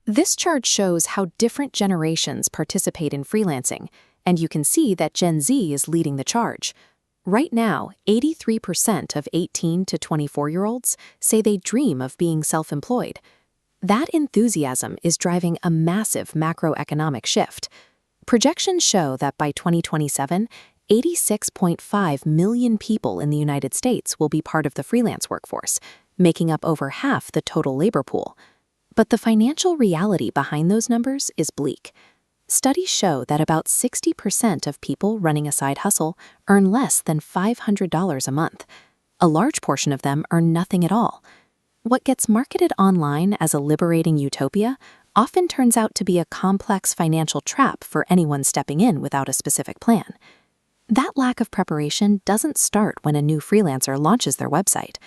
This chart shows how different generations participate in freelancing, and you can see that Gen Z is leading the charge. Right now, 83% of 18 to 24-year-olds say they dream of being self-employed. That enthusiasm is driving a massive macroeconomic shift. Projections show that by 2027, 86.5 million people in the United States will be part of the freelance workforce, making up over half the total labor pool. But the financial reality behind those numbers is bleak. Studies show that about 60% of people running a side hustle earn less than $500 a month. A large portion of them earn nothing at all. What gets marketed online as a liberating utopia often turns out to be a complex financial trap for anyone stepping in without a specific plan. That lack of preparation doesn't start when a new freelancer launches their website.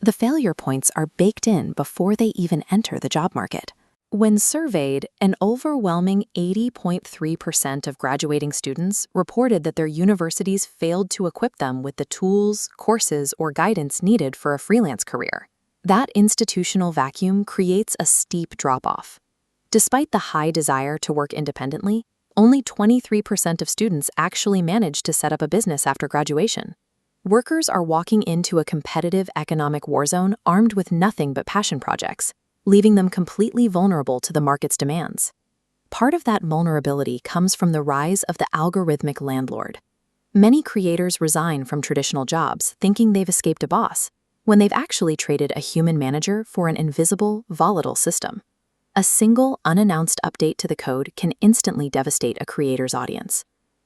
The failure points are baked in before they even enter the job market. When surveyed, an overwhelming 80.3% of graduating students reported that their universities failed to equip them with the tools, courses, or guidance needed for a freelance career. That institutional vacuum creates a steep drop-off. Despite the high desire to work independently, only 23% of students actually manage to set up a business after graduation. Workers are walking into a competitive economic war zone armed with nothing but passion projects, leaving them completely vulnerable to the market's demands. Part of that vulnerability comes from the rise of the algorithmic landlord. Many creators resign from traditional jobs thinking they've escaped a boss, when they've actually traded a human manager for an invisible, volatile system. A single, unannounced update to the code can instantly devastate a creator's audience.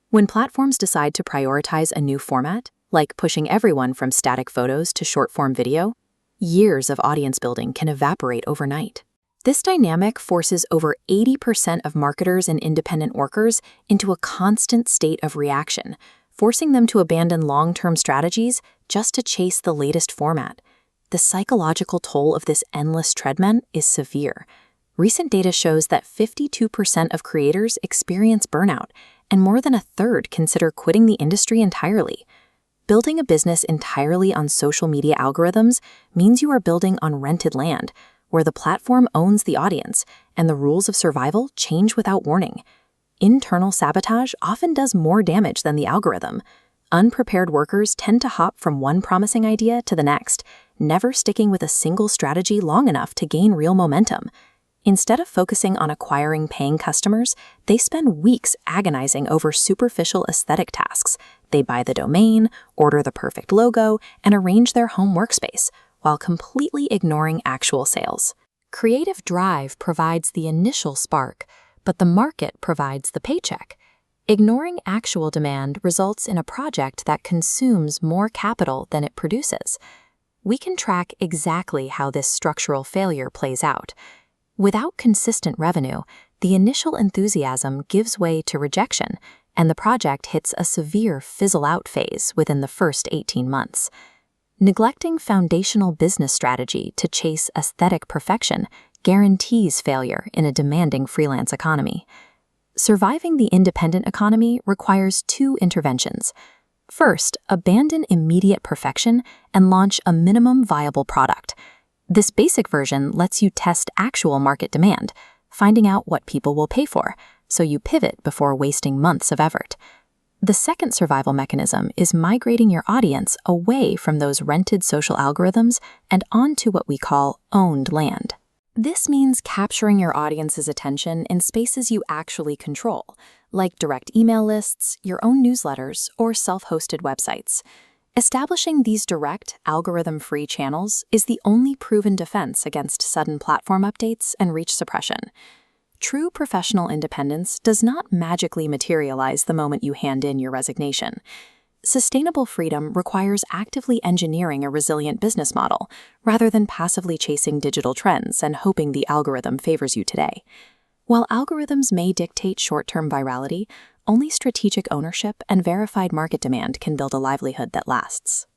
When platforms decide to prioritize a new format, like pushing everyone from static photos to short-form video, years of audience building can evaporate overnight. This dynamic forces over 80% of marketers and independent workers into a constant state of reaction, forcing them to abandon long-term strategies just to chase the latest format. The psychological toll of this endless treadmill is severe. Recent data shows that 52% of creators experience burnout, and more than a third consider quitting the industry entirely. Building a business entirely on social media algorithms means you are building on rented land, where the platform owns the audience, and the rules of survival change without warning. Internal sabotage often does more damage than the algorithm. Unprepared workers tend to hop from one promising idea to the next, never sticking with a single strategy long enough to gain real momentum. Instead of focusing on acquiring paying customers, they spend weeks agonizing over superficial aesthetic tasks. They buy the domain, order the perfect logo, and arrange their home workspace, while completely ignoring actual sales. Creative drive provides the initial spark, but the market provides the paycheck. Ignoring actual demand results in a project that consumes more capital than it produces. We can track exactly how this structural failure plays out. Without consistent revenue, the initial enthusiasm gives way to rejection, and the project hits a severe fizzle-out phase within the first 18 months. Neglecting foundational business strategy to chase aesthetic perfection guarantees failure in a demanding freelance economy. Surviving the independent economy requires two interventions. First, abandon immediate perfection and launch a minimum viable product. This basic version lets you test actual market demand, finding out what people will pay for, so you pivot before wasting months of effort. The second survival mechanism is migrating your audience away from those rented social algorithms and onto what we call owned land. This means capturing your audience's attention in spaces you actually control, like direct email lists, your own newsletters, or self-hosted websites. Establishing these direct, algorithm-free channels is the only proven defense against sudden platform updates and reach suppression. True professional independence does not magically materialize the moment you hand in your resignation. Sustainable freedom requires actively engineering a resilient business model, rather than passively chasing digital trends and hoping the algorithm favors you today. While algorithms may dictate short-term virality, only strategic ownership and verified market demand can build a livelihood that lasts.